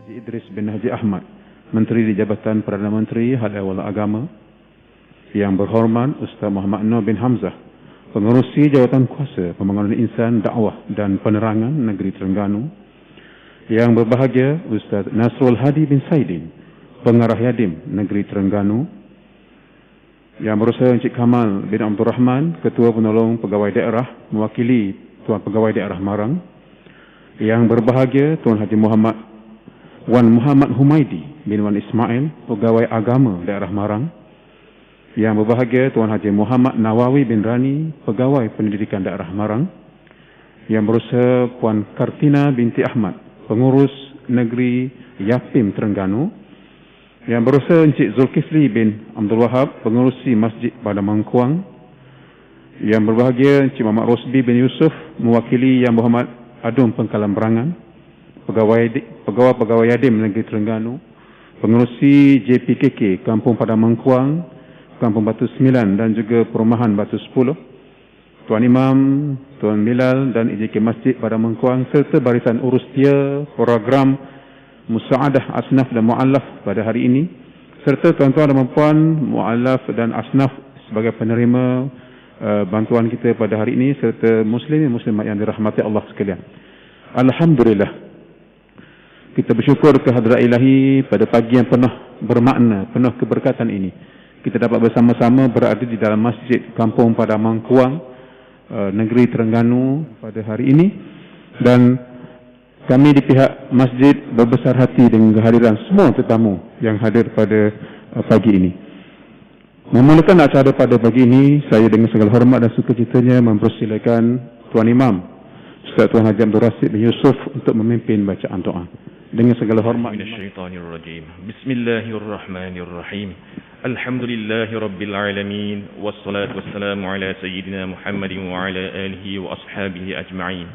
Haji Idris bin Haji Ahmad, Menteri di Jabatan Perdana Menteri Hal Ehwal Agama. Yang berhormat Ustaz Muhammad Noor bin Hamzah, Pengerusi Jawatan Kuasa Pembangunan Insan, Dakwah dan Penerangan Negeri Terengganu. Yang berbahagia Ustaz Nasrul Hadi bin Saidin, Pengarah Yadim Negeri Terengganu. Yang berusaha Encik Kamal bin Abdul Rahman, Ketua Penolong Pegawai Daerah, mewakili Tuan Pegawai Daerah Marang. Yang berbahagia Tuan Haji Wan Muhammad Humaidi bin Wan Ismail, Pegawai Agama Daerah Marang. Yang berbahagia Tuan Haji Muhammad Nawawi bin Rani, Pegawai Pendidikan Daerah Marang. Yang berusaha Puan Kartina binti Ahmad, Pengurus Negeri Yapim Terengganu. Yang berusaha Encik Zulkifli bin Abdul Wahab, Pengurusi Masjid pada Mangkuang. Yang berbahagia Encik Muhammad Rosbi bin Yusuf, mewakili Yang Berhormat Adun Pengkalan Berangan, Pegawai Yadim Negeri Terengganu. Pengurusi JPKK Kampung Padang Mangkuang, Kampung Batu 9 dan juga Perumahan Batu 10. Tuan Imam, Tuan Bilal dan IJK Masjid pada Mangkuang, serta barisan urus dia program Musa'adah Asnaf dan Mu'allaf pada hari ini, serta tuan-tuan dan puan Mu'allaf dan Asnaf sebagai penerima bantuan kita pada hari ini, serta muslimin muslimat yang dirahmati Allah sekalian. Alhamdulillah, kita bersyukur kehadrat ilahi pada pagi yang penuh bermakna, penuh keberkatan ini. Kita dapat bersama-sama berada di dalam masjid Kampung Padang Mangkuang, Negeri Terengganu pada hari ini. Dan kami di pihak masjid berbesar hati dengan kehadiran semua tetamu yang hadir pada pagi ini. Memulakan acara pada pagi ini, saya dengan segala hormat dan sukacitanya mempersilakan Tuan Imam Ustaz Tuan Haji Abdul Rasid bin Yusuf untuk memimpin bacaan doa. Dengan segala hormat. Bismillahirrahmanirrahim. Alhamdulillahi Rabbil Alamin. Wassalatu wassalamu ala Sayyidina Muhammadin wa ala alihi wa ashabihi ajma'in.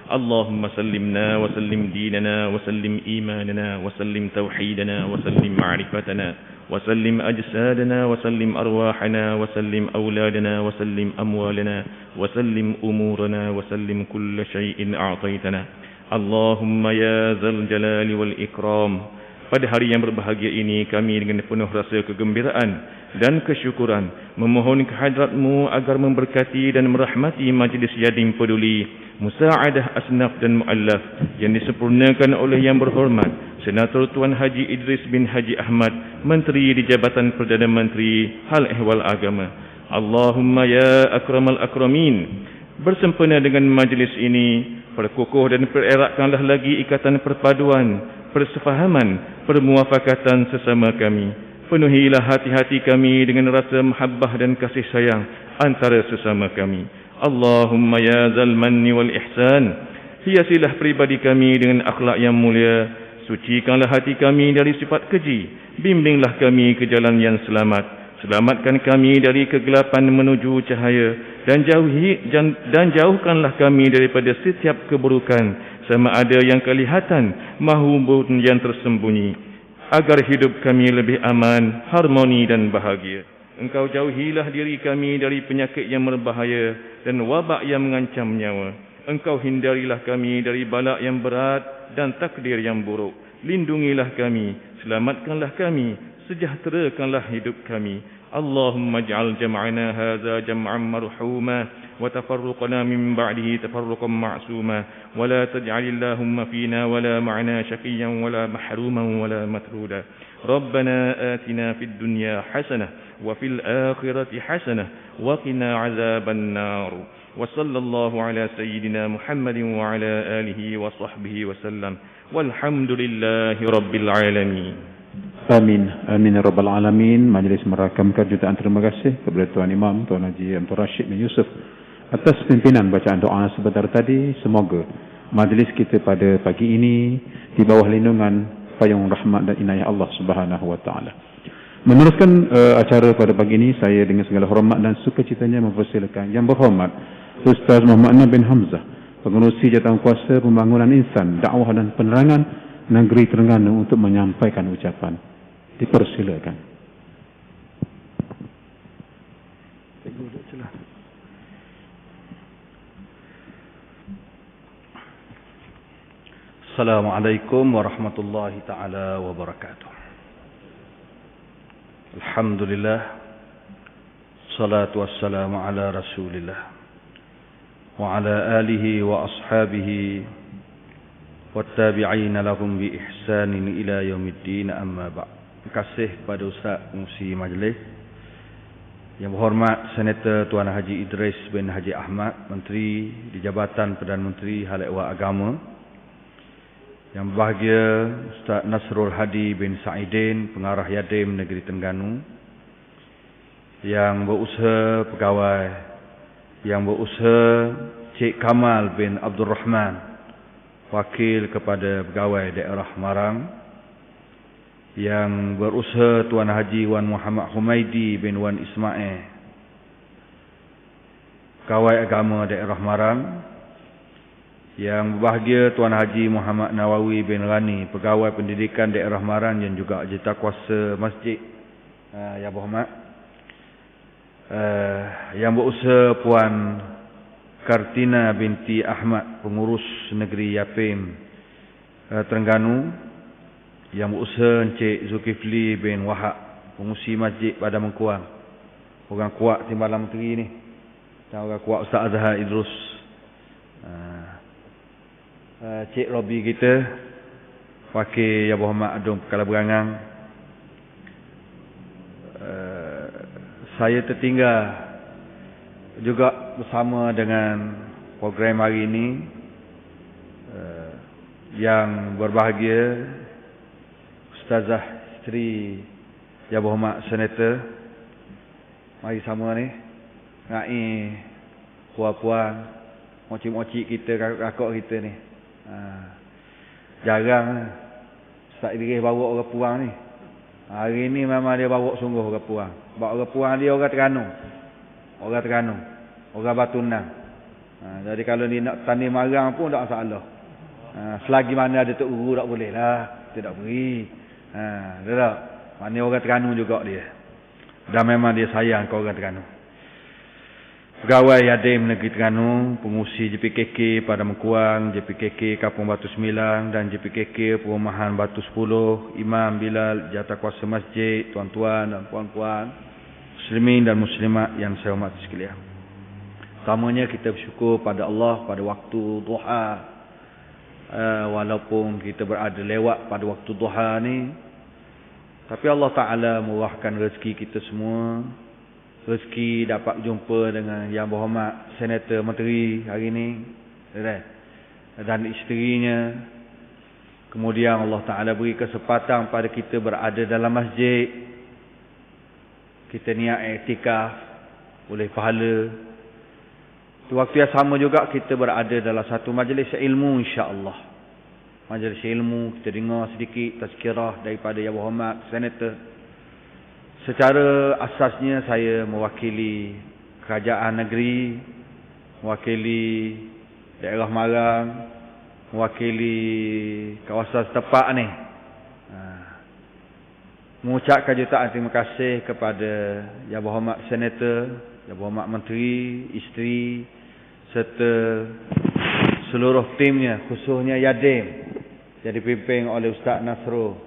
Allahumma sallimna wa sallim dinana wa sallim imanana wa sallim tawhidana wa sallim ma'rifatana wa sallim ajsadana wa sallim arwahana wa sallim awladana wa sallim amwalana wa sallim umurana wa sallim kulla syai'in a'taitana. Allahumma ya zal jalali wal ikram. Pada hari yang berbahagia ini, kami dengan penuh rasa kegembiraan dan kesyukuran memohon kehadrat-Mu agar memberkati dan merahmati majlis Yadim Peduli Musa'adah Asnaf dan Mu'allaf yang disempurnakan oleh Yang Berhormat Senator Tuan Haji Idris bin Haji Ahmad, Menteri di Jabatan Perdana Menteri Hal Ehwal Agama. Allahumma ya akramal akramin. Bersempena dengan majlis ini, perkukuh dan pereratkanlah lagi ikatan perpaduan, persefahaman, permuafakatan sesama kami. Penuhilah hati-hati kami dengan rasa mahabbah dan kasih sayang antara sesama kami. Allahumma ya zal manni wal ihsan. Hiasilah pribadi kami dengan akhlak yang mulia. Sucikanlah hati kami dari sifat keji. Bimbinglah kami ke jalan yang selamat. Selamatkan kami dari kegelapan menuju cahaya, dan jauhkanlah kami daripada setiap keburukan, sama ada yang kelihatan maupun yang tersembunyi, agar hidup kami lebih aman, harmoni dan bahagia. Engkau jauhilah diri kami dari penyakit yang berbahaya dan wabak yang mengancam nyawa. Engkau hindarilah kami dari bala yang berat dan takdir yang buruk. Lindungilah kami, selamatkanlah kami, sejahterakanlah hidup kami. Allahumma ij'al jam'ana hadza jam'an marhuma wa tafarruqana min ba'dihi tafarruqan ma'suma wa la taj'al Allahumma fina wa la ma'ana shaqiyyan wa la mahruman wa la matruda. Rabbana atina fid dunya hasanah wa fil akhirati hasanah wa qina 'adzaban nar. Wa sallallahu ala sayyidina Muhammadin wa ala alihi wa sahbihi wa sallam. Walhamdulillahi rabbil alamin. Amin. Amin ya rabbal alamin. Majlis merakamkan jutaan terima kasih kepada Tuan Imam Tuan Haji Abdul Rasid bin Yusuf atas pimpinan bacaan doa sebentar tadi. Semoga majlis kita pada pagi ini di bawah lindungan payung rahmat dan inayah Allah Subhanahu wa taala. Meneruskan acara pada pagi ini, saya dengan segala hormat dan sukacitanya mempersilakan Yang Berhormat Ustaz Muhammad Noor bin Hamzah, Pengerusi Jawatan Kuasa Pembangunan Insan, Dakwah dan Penerangan Negeri Terengganu untuk menyampaikan ucapan. Dipersilakan. Assalamualaikum warahmatullahi taala wabarakatuh. Alhamdulillah, salatu wassalamu ala Rasulillah wa ala alihi wa ashabihi wattabi'ina lahum bi ihsanin ila yaumiddin, amma ba'd. Terima kasih kepada Ustaz Pengurusi Majlis yang berhormat Senator Tuan Haji Idris bin Haji Ahmad, Menteri di Jabatan Perdana Menteri Hal Ehwal Agama. Yang berbahagia Ustaz Nasrul Hadi bin Sa'idin, Pengarah Yadim Negeri Terengganu. Yang berusaha pegawai, yang berusaha Cik Kamal bin Abdul Rahman, Wakil kepada Pegawai Daerah Marang. Yang berusaha Tuan Haji Wan Muhammad Humaidi bin Wan Ismail, Pegawai Agama Daerah Marang. Yang berbahagia Tuan Haji Muhammad Nawawi bin Rani, Pegawai Pendidikan Daerah Marang yang juga Jentikuasa Masjid. Yang berhormat yang berusaha Puan Kartina binti Ahmad, Pengurus Negeri Yapim Terengganu. Yang berusaha Encik Zulkifli bin Wahab, Pengurusi Masjid pada Mengkuang. Orang kuat Timbalan Menteri ni. Dan orang kuat Ustaz Azhar Idrus. Cik Robi kita, Wakil Yang Berhormat Adun Pekala Berangang. Saya tertinggal juga bersama dengan program hari ini. Yang berbahagia Ustazah Sri Yang Berhormat Senator. Mari sama ni ngai puan-puan, mocik-mocik kita, kakak kita ni. Jarang Ustaz Idris bawa orang Puang ni. Hari ni memang dia bawa sungguh orang Puang. Sebab orang Puang dia orang Terengganu. Orang Terengganu, orang Batu Nang. Jadi kalau dia nak tanding marang pun tak masalah. Selagi mana ada Tok Guru tak boleh lah. Kita tak beri. Dia tak. Maknanya orang Terengganu juga dia. Dan memang dia sayang ke orang Terengganu. Pegawai Yadim Negeri Terengganu, Pengurusi JPKK pada Mengkuang, JPKK Kampung Batu 9 dan JPKK Perumahan Batu 10, Imam Bilal, Jentikuasa Masjid, tuan-tuan dan puan-puan, muslimin dan muslimat yang saya hormati sekalian. Pertamanya kita bersyukur pada Allah pada waktu duha. Walaupun kita berada lewat pada waktu duha ni, tapi Allah Ta'ala murahkan rezeki kita semua. Rezeki dapat jumpa dengan Yang Berhormat Senator Menteri hari ini dan isterinya. Kemudian Allah Ta'ala beri kesempatan pada kita berada dalam masjid. Kita niat iktikaf, boleh pahala. Waktu yang sama juga kita berada dalam satu majlis ilmu, insya-Allah. Majlis ilmu, kita dengar sedikit tazkirah daripada Yang Berhormat Senator. Secara asasnya saya mewakili kerajaan negeri, mewakili daerah Marang, mewakili kawasan setempat ni. Mengucapkan jutaan terima kasih kepada Yang Berhormat Senator, Yang Berhormat Menteri, isteri serta seluruh timnya, khususnya Yadim yang dipimpin oleh Ustaz Nasrul,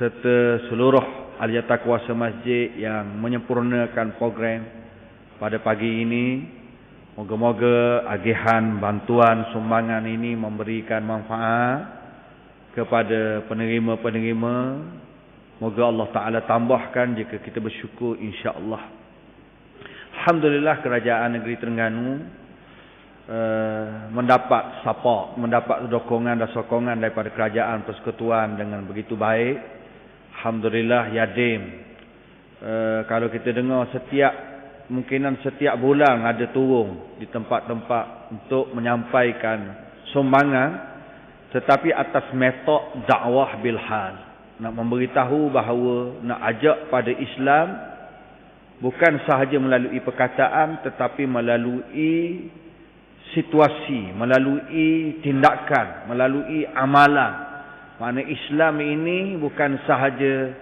serta seluruh ahli kuasa masjid yang menyempurnakan program pada pagi ini. Moga-moga agihan bantuan sumbangan ini memberikan manfaat kepada penerima-penerima. Moga Allah Ta'ala tambahkan jika kita bersyukur, insya-Allah. Alhamdulillah kerajaan negeri Terengganu mendapat support, mendapat dukungan dan sokongan daripada kerajaan persekutuan dengan begitu baik. Alhamdulillah Yadim. Kalau kita dengar mungkinan setiap bulan ada turun di tempat-tempat untuk menyampaikan sumbangan, tetapi atas metod dakwah bil hal. Nak memberitahu bahawa nak ajak pada Islam bukan sahaja melalui perkataan, tetapi melalui situasi, melalui tindakan, melalui amalan. Makna Islam ini bukan sahaja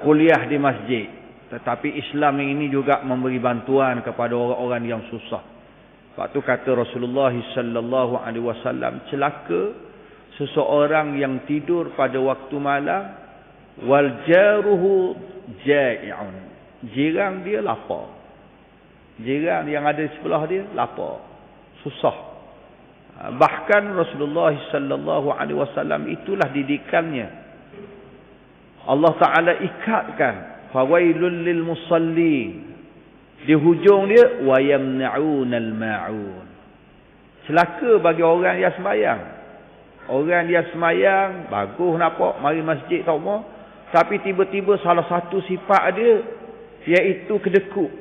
kuliah di masjid, tetapi Islam ini juga memberi bantuan kepada orang-orang yang susah. Waktu kata Rasulullah sallallahu alaihi wasallam, celaka seseorang yang tidur pada waktu malam wal jaruhu ja'i'un. Jiran dia lapar. Jiran yang ada di sebelah dia lapar, susah. Bahkan Rasulullah sallallahu alaihi wasallam itulah didikannya. Allah Taala ikatkan fawailul lil musallin. Di hujung dia wa yamna'unal ma'un. Celaka bagi orang yang sembahyang. Orang yang sembahyang bagus nampak mari masjid tak mau, tapi tiba-tiba salah satu sifat dia iaitu kedekut.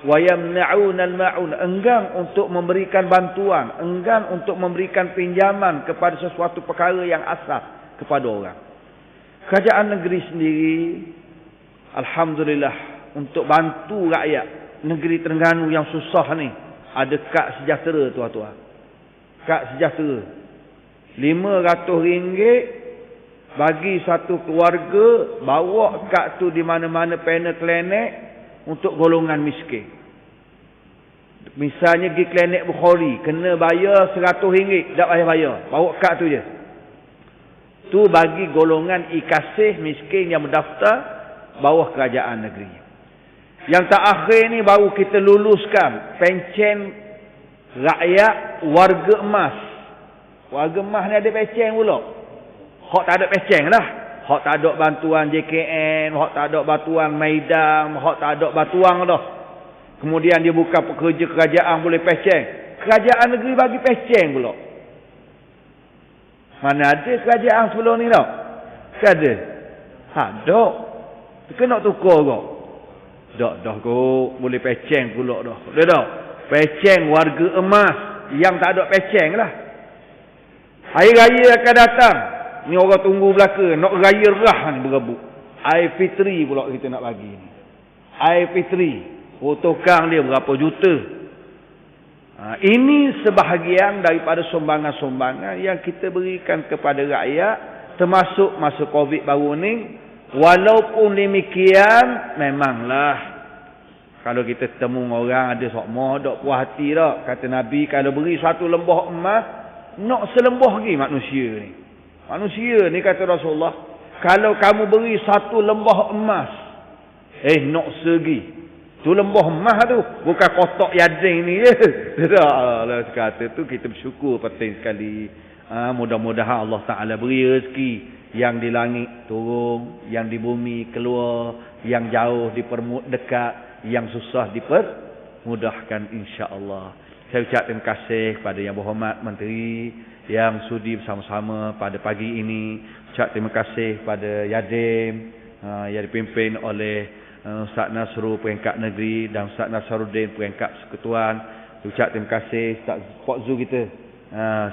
Wa yamna'unal ma'un, enggan untuk memberikan bantuan, enggan untuk memberikan pinjaman kepada sesuatu perkara yang asas kepada orang. Kerajaan negeri sendiri alhamdulillah untuk bantu rakyat negeri Terengganu yang susah ni, ada kad sejahtera tuan-tuan. Kad sejahtera RM500 bagi satu keluarga, bawa kad tu di mana-mana panel klinik untuk golongan miskin. Misalnya pergi klinik Bukhari, kena bayar RM100, tak payah bayar, bawa kad tu je. Tu bagi golongan ikasih miskin yang mendaftar bawah kerajaan negeri. Yang terakhir ni baru kita luluskan pencen rakyat warga emas. Warga emas ni ada pencen pula. Hak tak ada pencen lah. Hak tak ada bantuan JKN, hak tak ada bantuan Maidam, hak tak ada bantuan dah. Kemudian dia buka pekerja kerajaan boleh pencen. Kerajaan negeri bagi pencen pula. Mana ada kerajaan sebelum ni tau? Tak ada. Ada. Kena tukar kau. Dah kau boleh peceng pula dah. Dah dah. Peceng warga emas yang tak ada peceng lah. Hari raya akan datang. Ni orang tunggu belaka. Nak raya rah ni berebut. Air fitri pula kita nak bagi ni. Air fitri. Tukang dia berapa juta. Ini sebahagian daripada sumbangan-sumbangan yang kita berikan kepada rakyat. Termasuk masa Covid baru ni. Walaupun demikian, memanglah kalau kita temu orang ada sokmo, dok puas hati tak. Kata Nabi, kalau beri satu lembah emas, nak selembah lagi manusia ni. Manusia ni kata Rasulullah, kalau kamu beri satu lembah emas, nak segi. Tu lembah emas tu, bukan kotak yading ni je. Allah kata tu kita bersyukur penting sekali. Mudah-mudahan Allah Ta'ala beri rezeki yang di langit turun, yang di bumi keluar, yang jauh dekat, yang susah dipermudahkan insya-Allah. Saya ucap terima kasih kepada Yang Berhormat Menteri yang sudi bersama-sama pada pagi ini. Ucap terima kasih kepada Yadim yang dipimpin oleh Ustaz Nasrul peringkat negeri dan Ustaz Nasaruddin peringkat persekutuan. Ucap terima kasih Ustaz Pak Zu kita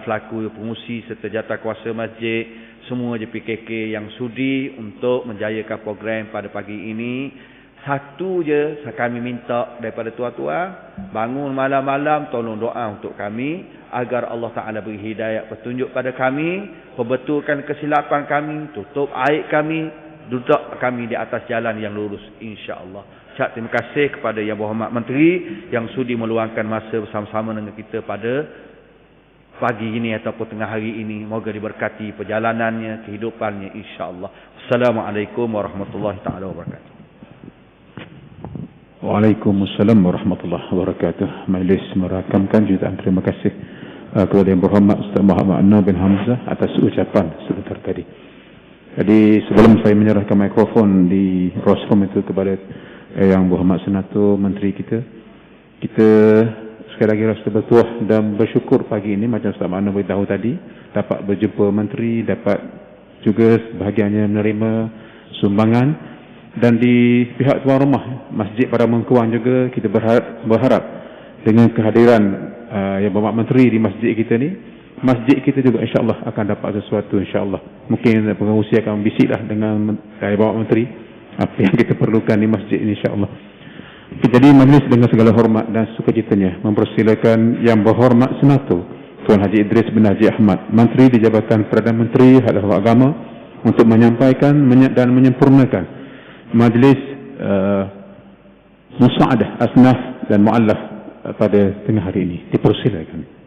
selaku pengurusi serta jatah kuasa masjid. Semua JPKK yang sudi untuk menjayakan program pada pagi ini. Satu je kami minta daripada tuan-tuan, bangun malam-malam tolong doa untuk kami agar Allah Ta'ala beri hidayah petunjuk pada kami, perbetulkan kesilapan kami, tutup aib kami, duduk kami di atas jalan yang lurus insya-Allah. Ucap terima kasih kepada Yang Berhormat Menteri yang sudi meluangkan masa bersama-sama dengan kita pada pagi ini ataupun tengah hari ini. Moga diberkati perjalanannya, kehidupannya insya-Allah. Assalamualaikum warahmatullahi taala wabarakatuh. Waalaikumsalam warahmatullahi wabarakatuh. Majlis merakamkan jutaan terima kasih kepada Yang Berhormat Ustaz Muhammad Anwar bin Hamzah atas ucapan sebentar tadi. Jadi sebelum saya menyerahkan mikrofon di rostrum itu kepada Yang Berhormat Senator Menteri kita sekali lagi rasa bertuah dan bersyukur pagi ini macam Ustaz Makna beritahu tadi, dapat berjumpa Menteri, dapat juga sebahagiannya menerima sumbangan, dan di pihak tuan rumah Masjid Padamangkuang juga kita berharap dengan kehadiran Yang Berhormat Menteri di masjid kita ni, masjid kita juga insya-Allah akan dapat sesuatu insya-Allah. Mungkin pengerusi akan bisiklah dengan Yang Berhormat Menteri apa yang kita perlukan di masjid ini insya-Allah. Jadi majlis dengan segala hormat dan sukacitanya mempersilakan Yang Berhormat Senator Tuan Haji Idris bin Haji Ahmad, Menteri di Jabatan Perdana Menteri Hal-Ehwal Agama, untuk menyampaikan dan menyempurnakan majlis musa'adah asnaf dan mu'allaf pada tengah hari ini. Dipersilakan.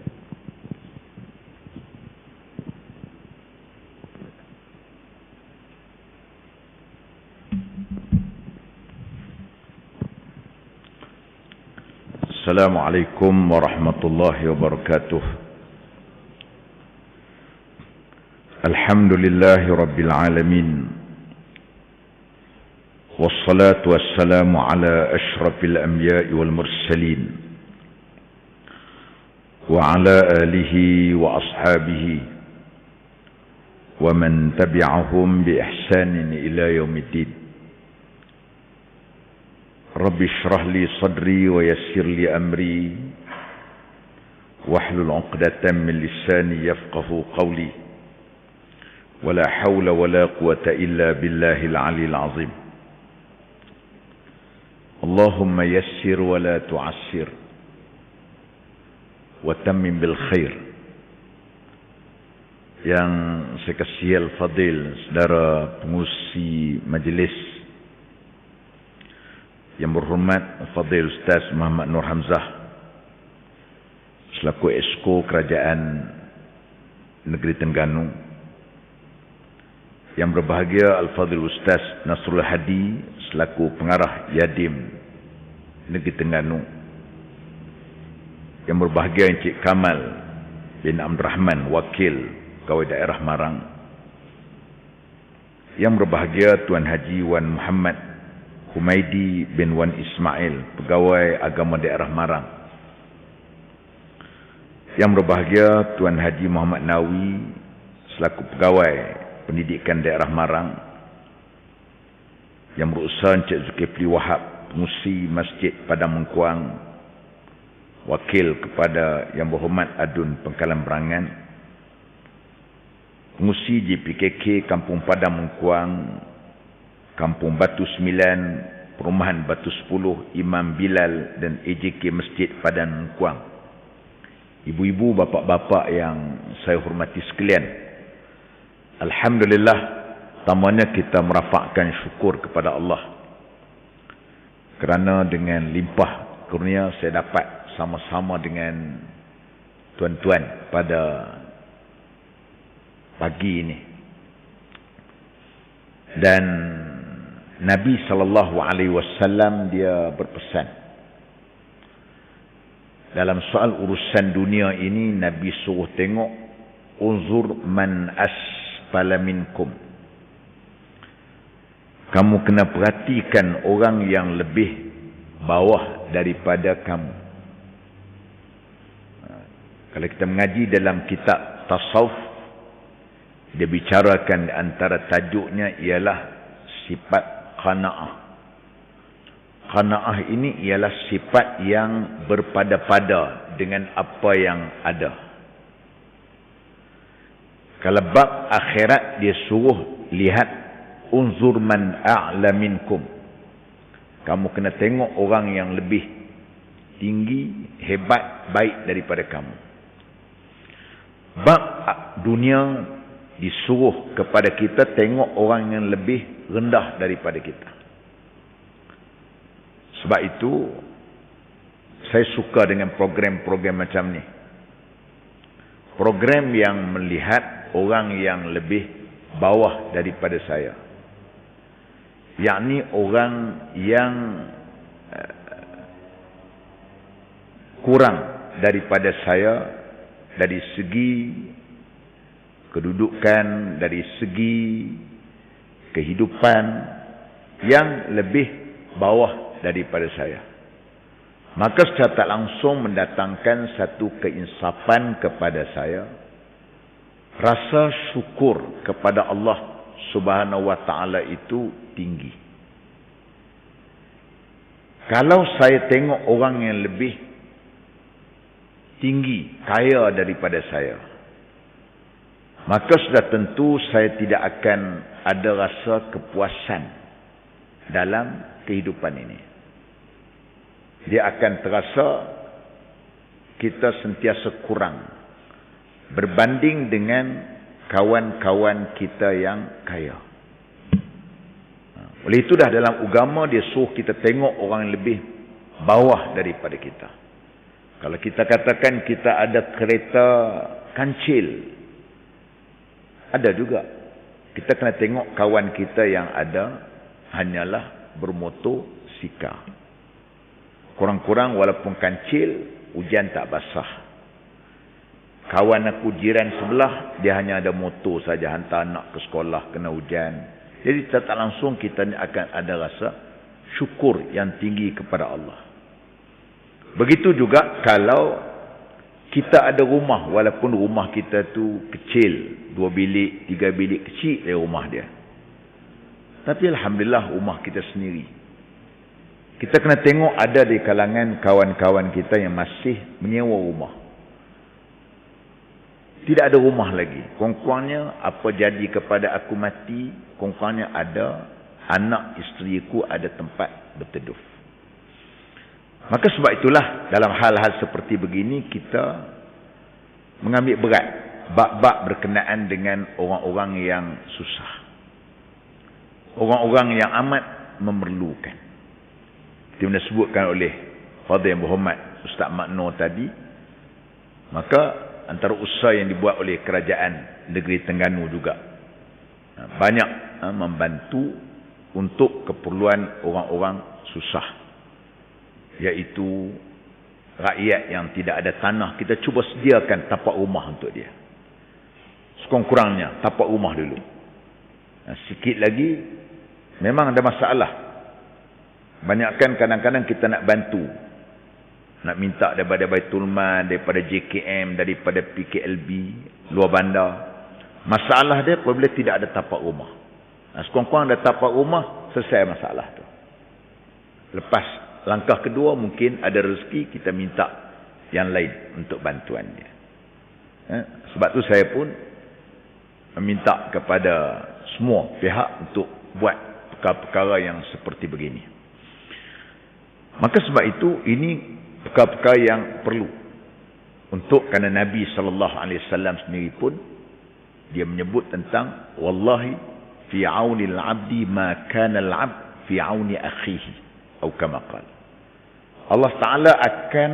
Assalamualaikum warahmatullahi wabarakatuh. Alhamdulillahi rabbil alamin. Wassalatu wassalamu ala ashrafil anbiya'i wal mursalin wa ala alihi wa ashabihi wa man tabi'ahum bi ihsanin ila yaumiddin. Rabbi shrah li sadri wa yassir li amri wahlul 'uqdatam min lisani yafqahu qawli wala hawla wala quwwata illa billahil 'aliyyil 'azim. Allahumma yassir wa la tu'assir wa tammim bil khair. Yang saya kasihi al-fadil saudara pengurusi majlis yang berhormat Fadil Ustaz Muhammad Nur Hamzah selaku Esko Kerajaan Negeri Terengganu, yang berbahagia Al-Fadil Ustaz Nasrul Hadi selaku Pengarah Yadim Negeri Terengganu, yang berbahagia Encik Kamal bin Abdul Rahman Wakil Pegawai Daerah Marang, yang berbahagia Tuan Haji Wan Muhammad Humaidi bin Wan Ismail, Pegawai Agama Daerah Marang, yang berbahagia Tuan Haji Muhammad Nawi selaku Pegawai Pendidikan Daerah Marang, yang berusaha Encik Zulkifli Wahab, Pengurusi Masjid Padang Mengkuang, Wakil kepada Yang Berhormat Adun Pengkalan Berangan, Pengurusi JPKK Kampung Padang Mengkuang, Kampung Batu 9, Perumahan Batu 10, Imam Bilal dan AJK Masjid Padang Mengkuang, ibu-ibu, bapa-bapa yang saya hormati sekalian. Alhamdulillah, pertamanya kita merafakkan syukur kepada Allah kerana dengan limpah kurnia saya dapat sama-sama dengan tuan-tuan pada pagi ini. Dan Nabi SAW dia berpesan dalam soal urusan dunia ini. Nabi suruh tengok, unzur man asfala minkum, kamu kena perhatikan orang yang lebih bawah daripada kamu. Kalau kita mengaji dalam kitab tasawuf, dia bicarakan antara tajuknya ialah sifat qanaah. Qanaah ini ialah sifat yang berpada-pada dengan apa yang ada. Kalau bab akhirat dia suruh lihat, unzur man a'la minkum, kamu kena tengok orang yang lebih tinggi, hebat, baik daripada kamu. Bab dunia disuruh kepada kita tengok orang yang lebih rendah daripada kita. Sebab itu saya suka dengan program-program macam ni. Program yang melihat orang yang lebih bawah daripada saya, yakni orang yang kurang daripada saya dari segi kedudukan, dari segi kehidupan, yang lebih bawah daripada saya. Maka secara tak langsung mendatangkan satu keinsafan kepada saya, rasa syukur kepada Allah Subhanahu wa ta'ala itu tinggi. Kalau saya tengok orang yang lebih tinggi, kaya daripada saya, maka sudah tentu saya tidak akan ada rasa kepuasan dalam kehidupan ini. Dia akan terasa kita sentiasa kurang berbanding dengan kawan-kawan kita yang kaya. Oleh itu dah dalam agama dia suruh kita tengok orang yang lebih bawah daripada kita. Kalau kita katakan kita ada kereta kancil, ada juga. Kita kena tengok kawan kita yang ada hanyalah bermotor sika. Kurang-kurang walaupun kancil, hujan tak basah. Kawan aku jiran sebelah, dia hanya ada motor saja, hantar anak ke sekolah kena hujan. Jadi tak langsung kita ni akan ada rasa syukur yang tinggi kepada Allah. Begitu juga kalau kita ada rumah, walaupun rumah kita tu kecil, 2 bilik, 3 bilik, kecil dari rumah dia. Tapi alhamdulillah rumah kita sendiri. Kita kena tengok ada di kalangan kawan-kawan kita yang masih menyewa rumah. Tidak ada rumah lagi. Kurang-kurangnya apa jadi kepada aku mati, kurang-kurangnya ada anak isteriku ada tempat berteduh. Maka sebab itulah dalam hal-hal seperti begini kita mengambil berat bab-bab berkenaan dengan orang-orang yang susah. Orang-orang yang amat memerlukan. Itu yang disebutkan oleh Fadil Muhammad Ustaz Makno tadi. Maka antara usaha yang dibuat oleh kerajaan negeri Terengganu juga banyak membantu untuk keperluan orang-orang susah, iaitu rakyat yang tidak ada tanah. Kita cuba sediakan tapak rumah untuk dia. Sekurang-kurangnya tapak rumah dulu. Sikit lagi memang ada masalah. Banyakkan kadang-kadang kita nak bantu, nak minta daripada Baitul Mal, daripada JKM, daripada PKLB, luar bandar. Masalah dia apabila tidak ada tapak rumah. Sekurang-kurang ada tapak rumah, selesai masalah tu. Lepas langkah kedua, mungkin ada rezeki, kita minta yang lain untuk bantuan dia. Sebab tu saya pun meminta kepada semua pihak untuk buat perkara-perkara yang seperti begini. Maka sebab itu, ini perkara-perkara yang perlu. Kerana Nabi SAW sendiri pun, dia menyebut tentang, Wallahi fi auni al-abdi ma kana al-abd fi auni akhihi. Atau kama qala. Allah Ta'ala akan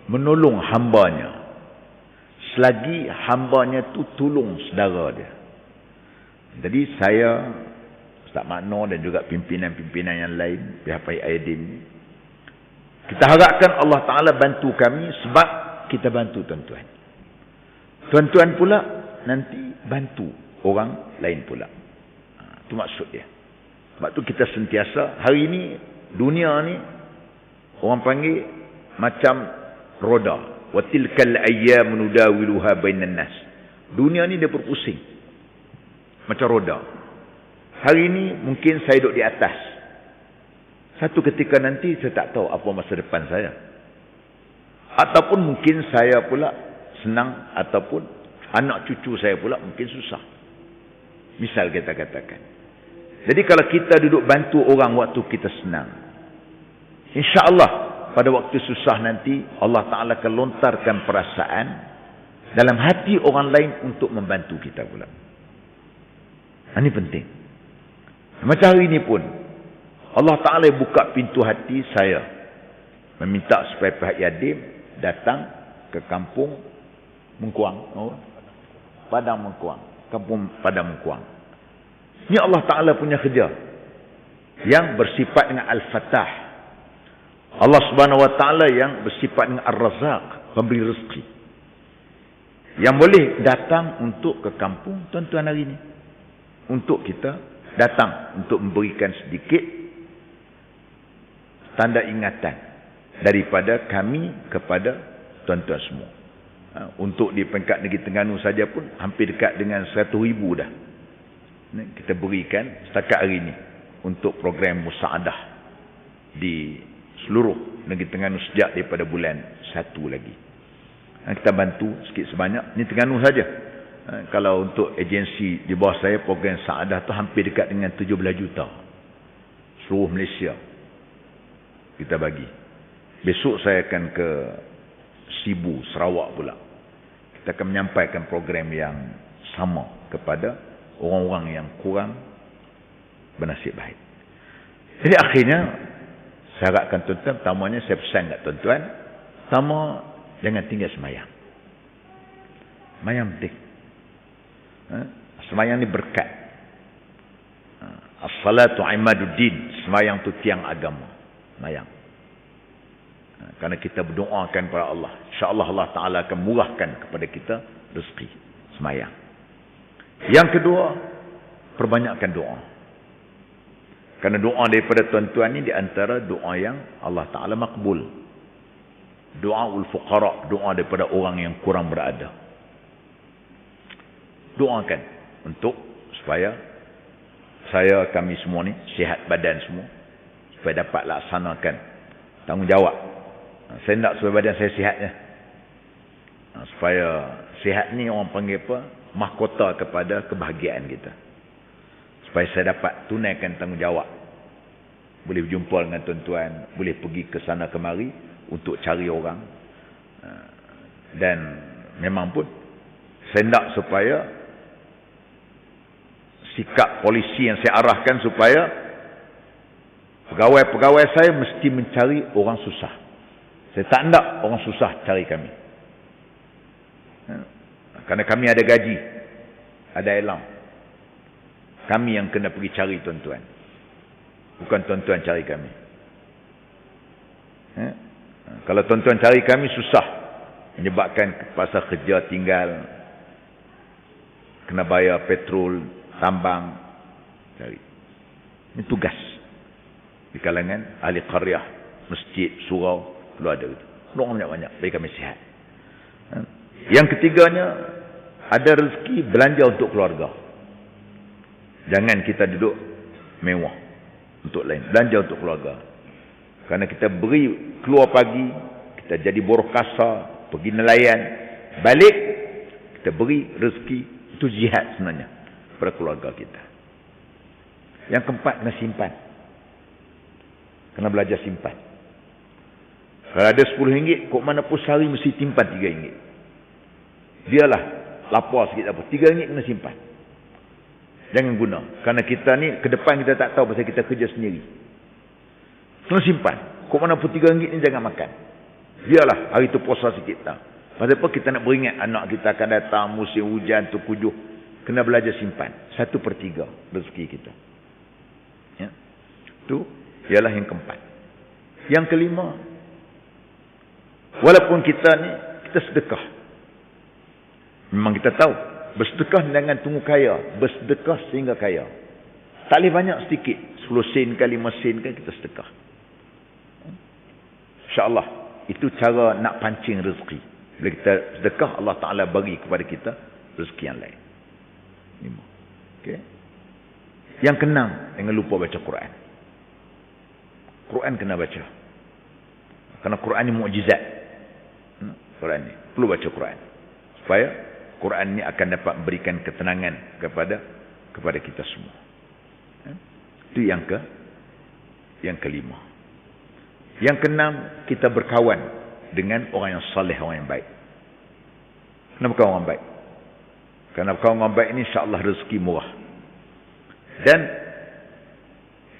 menolong hambanya selagi hambanya tu tolong saudara dia. Jadi saya, Ustaz Makno dan juga pimpinan-pimpinan yang lain, pihak Aidin, kita harapkan Allah Ta'ala bantu kami sebab kita bantu tuan-tuan. Tuan-tuan pula nanti bantu orang lain pula. Itu maksud dia. Sebab tu kita sentiasa, hari ini dunia ni orang panggil macam roda. Wa tilkal ayyam nudawiluha bainan nas. Dunia ni dia berpusing macam roda. Hari ini mungkin saya duduk di atas. Satu ketika nanti saya tak tahu apa masa depan saya. Ataupun mungkin saya pula senang, ataupun anak cucu saya pula mungkin susah. Misal kita katakan. Jadi kalau kita duduk bantu orang waktu kita senang, insya-Allah pada waktu susah nanti Allah Ta'ala akan lontarkan perasaan dalam hati orang lain untuk membantu kita pula. Ini penting. Macam hari ini pun Allah Ta'ala buka pintu hati saya meminta supaya pihak Yadim datang ke kampung Mengkuang, Padang Mengkuang, kampung Padang Mengkuang. Ini Allah Ta'ala punya kerja yang bersifat dengan Al-Fatah. Allah Subhanahu Wa Ta'ala yang bersifat dengan Ar-Razak, pemberi rezeki, yang boleh datang untuk ke kampung tuan-tuan hari ini, untuk kita datang untuk memberikan sedikit tanda ingatan daripada kami kepada tuan-tuan semua. Untuk di peringkat negeri Terengganu saja pun hampir dekat dengan 100,000 dah kita berikan setakat hari ini untuk program musaadah di seluruh negeri Terengganu sejak daripada bulan 1 lagi. Kita bantu sikit sebanyak. Ini Terengganu saja. Kalau untuk agensi di bawah saya, program saadah tu hampir dekat dengan 17 juta. Seluruh Malaysia kita bagi. Besok saya akan ke Sibu, Sarawak pula. Kita akan menyampaikan program yang sama kepada orang-orang yang kurang bernasib baik. Jadi akhirnya Saya harapkan tuan-tuan, pertamanya saya pesan kat tuan-tuan, pertama, jangan tinggal semayang. Semayang penting. Semayang ni berkat. As-salatu imaduddin. Semayang tu tiang agama. Semayang. Kerana kita berdoakan kepada Allah. InsyaAllah Allah Ta'ala akan murahkan kepada kita rezeki. Semayang. Yang kedua, perbanyakkan doa. Kerana doa daripada tuan-tuan ni di antara doa yang Allah Ta'ala makbul. Doaul fuqara, doa daripada orang yang kurang berada. Doakan untuk supaya kami semua ni sihat badan semua, supaya dapat laksanakan tanggungjawab. Saya nak supaya badan saya sihatnya. Supaya sihat ni orang panggil apa? Mahkota kepada kebahagiaan kita. Supaya saya dapat tunaikan tanggungjawab. Boleh berjumpa dengan tuan-tuan, boleh pergi ke sana kemari untuk cari orang. Dan memang pun saya nak supaya sikap polisi yang saya arahkan supaya pegawai-pegawai saya mesti mencari orang susah. Saya tak nak orang susah cari kami. Kerana kami ada gaji, ada elam. Kami yang kena pergi cari tuan-tuan. Bukan tuan-tuan cari kami. Kalau tuan-tuan cari kami susah. Menyebabkan pasal kerja tinggal. Kena bayar petrol, tambang. Cari. Ini tugas. Di kalangan ahli qaryah, masjid, surau. Perlu ada itu. Doa banyak-banyak. Bagi kami sihat. Yang ketiganya, ada rezeki belanja untuk keluarga. Jangan kita duduk mewah untuk lain. Belanja untuk keluarga. Kerana kita beri keluar pagi, kita jadi buruh kasar, pergi nelayan, balik, kita beri rezeki. Itu jihad sebenarnya pada keluarga kita. Yang keempat, kena simpan. Kena belajar simpan. Kalau ada RM10, kok mana pun sehari mesti simpan RM3. Biarlah lapar sikit apa. RM3 kena simpan. Jangan guna. Kerana kita ni, ke depan kita tak tahu pasal kita kerja sendiri. Kena simpan. Kok mana pun RM3 ni jangan makan. Biarlah hari tu puasa sikit tak. Pasal apa kita nak beringat anak kita akan datang musim hujan tu kujuh. Kena belajar simpan. 1/3 rezeki kita. Ya. Itu ialah yang keempat. Yang kelima, walaupun kita ni, kita sedekah. Memang kita tahu, bersedekah jangan tunggu kaya. Bersedekah sehingga kaya. Tak boleh banyak sedikit. 10 sen ke 5 sen ke kita sedekah. InsyaAllah, itu cara nak pancing rezeki. Bila kita sedekah, Allah Ta'ala bagi kepada kita rezeki yang lain. 5. Okay. Yang keenam, jangan lupa baca Quran. Quran kena baca. Kerana Quran ni mukjizat. Quran ni perlu baca Quran. Supaya Quran ni akan dapat memberikan ketenangan kepada kita semua. Itu yang kelima. Yang keenam, kita berkawan dengan orang yang saleh, orang yang baik. Kenapa kawan orang baik? Kerana kawan orang baik ini insya-Allah rezeki murah. Dan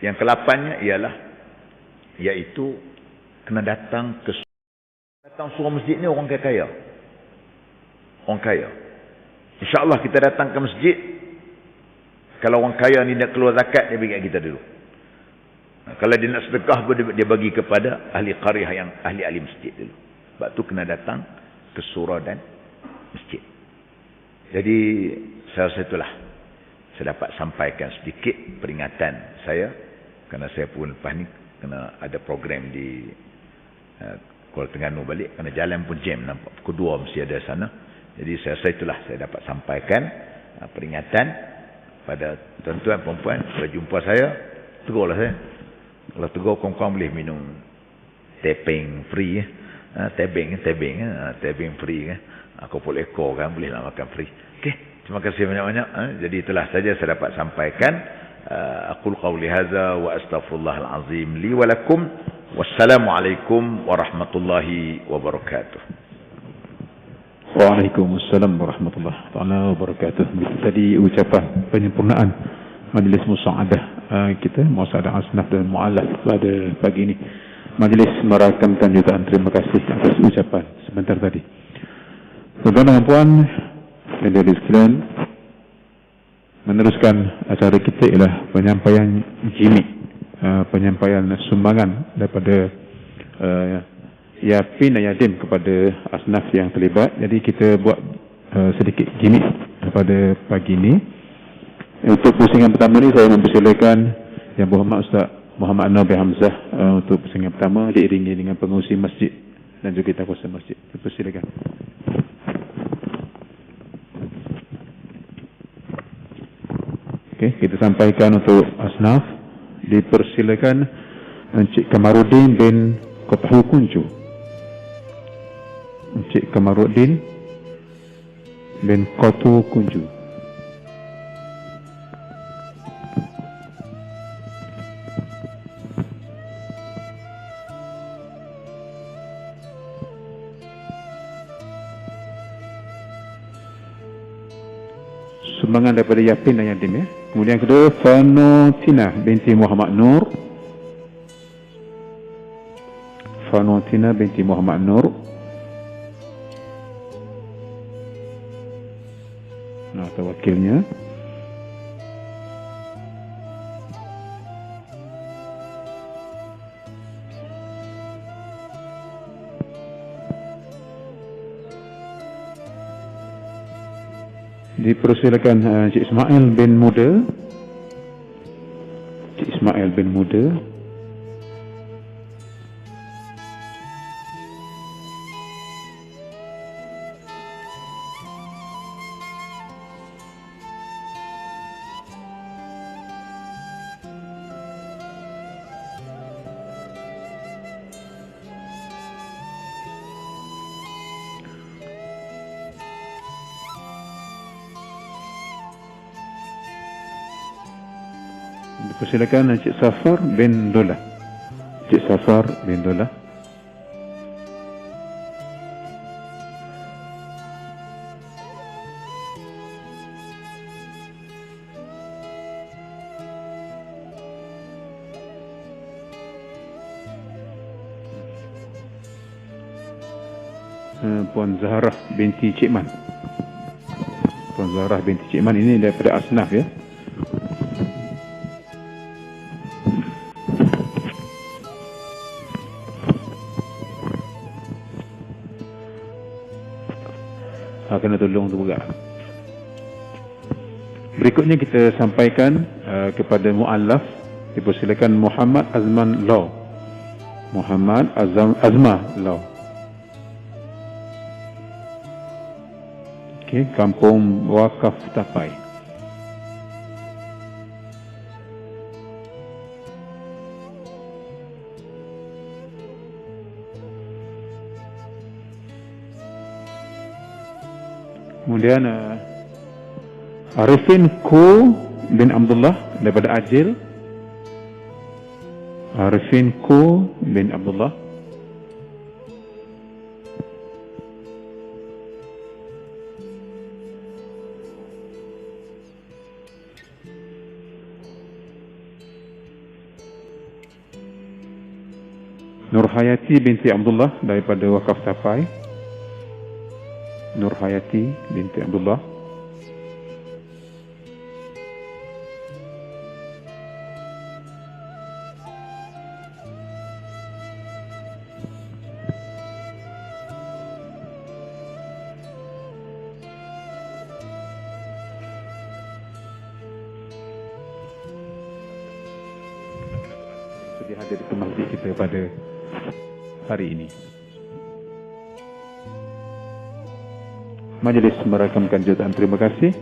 yang ke-8-nya ialah iaitu kena datang surau masjid ni orang kaya. Orang kaya. InsyaAllah kita datang ke masjid. Kalau orang kaya ni nak keluar zakat, dia bagi kat kita dulu. Kalau dia nak sedekah, dia bagi kepada ahli qaryah yang ahli-ahli masjid dulu. Sebab tu kena datang ke surau dan masjid. Jadi saya rasa itulah saya dapat sampaikan sedikit peringatan saya. Kerana saya pun lepas ni kena ada program di Kuala Terengganu balik. Kerana jalan pun jam, nampak pukul 2 mesti ada sana. Jadi saya rasa itulah saya dapat sampaikan peringatan pada tuan-tuan perempuan. Kalau jumpa saya, tegurlah saya. Kalau tegur, korang boleh minum teping free. Tebing free. Aku pun ekor kan, boleh lah makan free. Okey, terima kasih banyak-banyak. Jadi itulah saja saya dapat sampaikan. Aqul qawli hadza wa astaghfirullahal azim li wa lakum. Wassalamualaikum warahmatullahi wabarakatuh. Waalaikumsalam warahmatullahi wabarakatuh. Itu tadi ucapan penyempurnaan Majlis Musa'adah kita, Musa'adah Asnaf dan Mu'alaf pada pagi ini. Majlis merakamkan jutaan terima kasih atas ucapan sebentar tadi. Tuan-tuan dan puan, hadirin sekalian, meneruskan acara kita ialah penyampaian jimik, penyampaian sumbangan daripada Yapin dan Yadim kepada asnaf yang terlibat. Jadi kita buat sedikit gimik pada pagi ini. Untuk pusingan pertama ni saya mempersilakan Yang Berhormat Ustaz Muhammad Nabi Hamzah untuk pusingan pertama, diiringi dengan pengurusi masjid dan juga kita kuasa masjid. Persilakan. Okey, kita sampaikan untuk asnaf. Dipersilakan Encik Kamarudin bin Qothu Kuncu. Encik Kamarudin bin Qothu Kuncu. Sumbangan daripada Yapin dan Yadim ya. Kemudian kedua, Fanotina binti Muhammad Nur. Fanotina binti Muhammad Nur. Nah, atau wakilnya. Dipersilakan Cik Ismail bin Muda. Cik Ismail bin Muda. Persilakan Encik Safar bin Dola. Encik Safar bin Dola. Puan Zahrah binti Cik Man. Puan Zahrah binti Cik Man ini daripada asnaf ya. Kena tolong tu juga. Berikutnya kita sampaikan kepada muallaf, dipersilakan Muhammad Azman Law. Muhammad Azmah Law. Okey, Kampung Wakaf Tapai. Kemudian Arifin Ko bin Abdullah daripada Ajil. Arifin Ko bin Abdullah. Nur Hayati binti Abdullah daripada Wakaf Tapai. Nur Hayati binti Abdullah. Sedia hadir di masjid kita pada hari ini. Majlis merakamkan jutaan terima kasih.